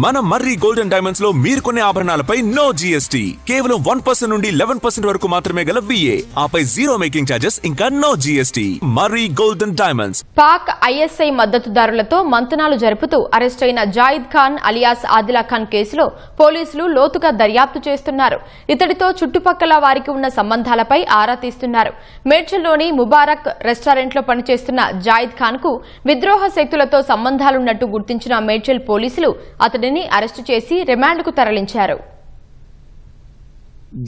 మన మర్రి golden diamonds లో మీరు కొనే ఆభరణాలపై నో జీఎస్టీ, కేవలం 1% నుండి 11% వరకు మాత్రమే గల VA, ఆపై జీరో మేకింగ్ ఛార్జెస్, ఇంకా నో జీఎస్టీ. మర్రి గోల్డెన్ డైమండ్స్. పాక్ ISI మద్దతుదారులతో మంతనాలు జరుపుతూ అరెస్ట్ అయిన జాయిద్ ఖాన్ అలియాస్ ఆదిలా ఖాన్ కేసులో పోలీసులు లోతుగా దర్యాప్తు చేస్తున్నారు. ఇతడితో చుట్టుపక్కల వారికి ఉన్న సంబంధాలపై ఆరా తీస్తున్నారు. మేడ్చల్లోని ముబారక్ రెస్టారెంట్లో పనిచేస్తున్న జాయిద్ ఖాన్ కు విద్రోహ శక్తులతో సంబంధాలున్నట్టు గుర్తించిన మేడ్చల్ పోలీసులు అతడిని అరెస్టు చేసి రిమాండ్కు తరలించారు.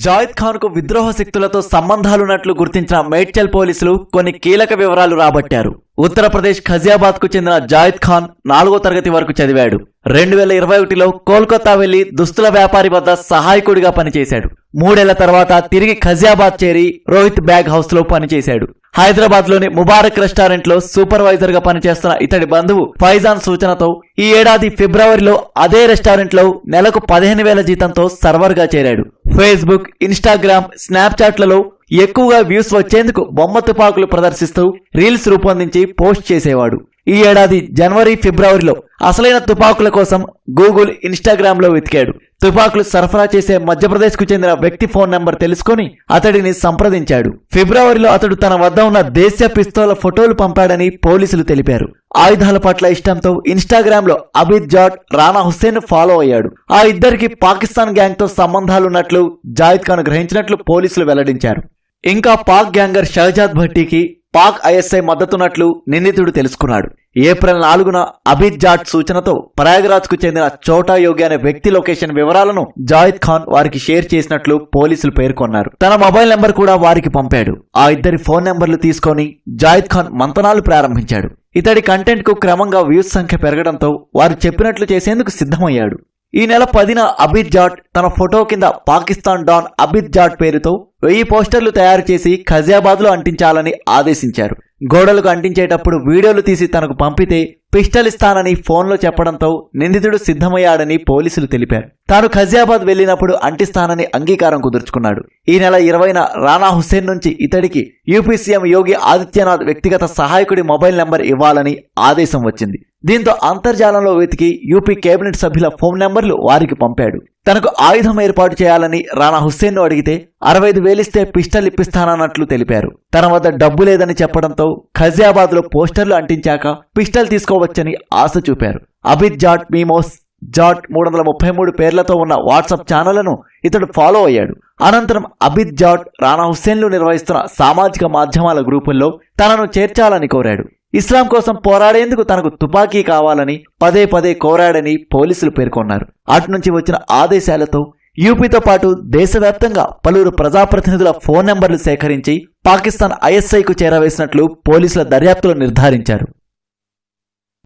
జాయిద్ ఖాన్ కు విద్రోహ శక్తులతో సంబంధాలున్నట్లు గుర్తించిన మేడ్చల్ పోలీసులు కొన్ని కీలక వివరాలు రాబట్టారు. ఉత్తరప్రదేశ్ ఖజియాబాద్ కు చెందిన జాయిద్ ఖాన్ 4వ తరగతి వరకు చదివాడు. 2021లో కోల్కతా వెళ్లి దుస్తుల వ్యాపారి వద్ద సహాయకుడిగా పనిచేశాడు. 3 ఏళ్ల తర్వాత తిరిగి ఖజియాబాద్ చేరి రోహిత్ బ్యాగ్ హౌస్ లో పనిచేశాడు. హైదరాబాద్ లోని ముబారక్ రెస్టారెంట్ లో సూపర్వైజర్ గా పనిచేస్తున్న ఇతడి బంధువు ఫైజాన్ సూచనతో ఈ ఏడాది ఫిబ్రవరిలో అదే రెస్టారెంట్ లో నెలకు 15,000 జీతంతో సర్వర్ గా చేరాడు. ఫేస్బుక్, ఇన్స్టాగ్రామ్, స్నాప్చాట్లలో ఎక్కువగా వ్యూస్ వచ్చేందుకు బొమ్మ తుపాకులు ప్రదర్శిస్తూ రీల్స్ రూపొందించి పోస్ట్ చేసేవాడు. ఈ ఏడాది జనవరి, ఫిబ్రవరిలో అసలైన తుపాకుల కోసం గూగుల్, ఇన్స్టాగ్రామ్ లో వెతికాడు. తుపాకులు సరఫరా చేసే మధ్యప్రదేశ్ కు చెందిన వ్యక్తి ఫోన్ నెంబర్ తెలుసుకుని అతడిని సంప్రదించాడు. ఫిబ్రవరిలో అతడు తన వద్ద ఉన్న దేశీయ పిస్తోల ఫోటోలు పంపాడని పోలీసులు తెలిపారు. ఆయుధాల పట్ల ఇష్టంతో ఇన్స్టాగ్రామ్ లో అబిద్ జాట్, రానా హుస్సేన్ ఫాలో అయ్యాడు. ఆ ఇద్దరికి పాకిస్తాన్ గ్యాంగ్ తో సంబంధాలున్నట్లు జాయిద్ ఖాన్ గ్రహించినట్లు పోలీసులు వెల్లడించారు. ఇంకా పాక్ గ్యాంగర్ షహజాద్ భట్టీకి పాక్ ISI మద్దతున్నట్లు నిందితుడు తెలుసుకున్నాడు. ఏప్రిల్ 4న అబిద్ జాట్ సూచనతో ప్రయాగరాజ్ కు చెందిన చోటా యోగి అనే వ్యక్తి లొకేషన్ వివరాలను జాయిద్ ఖాన్ వారికి షేర్ చేసినట్లు పోలీసులు పేర్కొన్నారు. తన మొబైల్ నెంబర్ కూడా వారికి పంపాడు. ఆ ఇద్దరి ఫోన్ నెంబర్లు తీసుకొని జాయిద్ ఖాన్ మంతనాలు ప్రారంభించాడు. ఇతడి కంటెంట్ కు క్రమంగా వ్యూస్ సంఖ్య పెరగడంతో వారు చెప్పినట్లు చేసేందుకు సిద్ధమయ్యాడు. ఈ నెల 10న అబిద్ జాట్ తన ఫోటో కింద పాకిస్తాన్ డాన్ అబిద్ జాట్ పేరుతో 1000 పోస్టర్లు తయారు చేసి ఖజియాబాద్ లో అంటించాలని ఆదేశించారు. గోడలకు అంటించేటప్పుడు వీడియోలు తీసి తనకు పంపితే పిస్టల్ ఇస్తానని ఫోన్లో చెప్పడంతో నిందితుడు సిద్ధమయ్యాడని పోలీసులు తెలిపారు. తాను ఖజియాబాద్ వెళ్లినప్పుడు అంటిస్తానని అంగీకారం కుదుర్చుకున్నాడు. ఈ నెల 20న రానా హుస్సేన్ నుంచి ఇతడికి యూపీ సీఎం యోగి ఆదిత్యనాథ్ వ్యక్తిగత సహాయకుడి మొబైల్ నెంబర్ ఇవ్వాలని ఆదేశం వచ్చింది. దీంతో అంతర్జాలంలో వెతికి యూపీ కేబినెట్ సభ్యుల ఫోన్ నెంబర్లు వారికి పంపాడు. తనకు ఆయుధం ఏర్పాటు చేయాలని రానా హుస్సేన్ ను అడిగితే 65,000 ఇస్తే పిస్టల్ ఇప్పిస్తానన్నట్లు తెలిపారు. తన వద్ద డబ్బు లేదని చెప్పడంతో ఖజియాబాద్ లో పోస్టర్లు అంటించాక పిస్టల్ తీసుకోవచ్చని ఆశ చూపారు. అబిద్ జాట్ మీమోస్ జాట్ 333 పేర్లతో ఉన్న వాట్సాప్ ఛానళ్లను ఇతడు ఫాలో అయ్యాడు. అనంతరం అబిద్ జాట్ రానా హుస్సేన్లు నిర్వహిస్తున్న సామాజిక మాధ్యమాల గ్రూపుల్లో తనను చేర్చాలని కోరాడు. ఇస్లాం కోసం పోరాడేందుకు తనకు తుపాకీ కావాలని పదే పదే కోరాడని పోలీసులు పేర్కొన్నారు. అటునుంచి వచ్చిన ఆదేశాలతో యూపీతో పాటు దేశవ్యాప్తంగా పలువురు ప్రజాప్రతినిధుల ఫోన్ నెంబర్లు సేకరించి పాకిస్తాన్ ISI కు చేరవేసినట్లు పోలీసుల దర్యాప్తులో నిర్ధారించారు.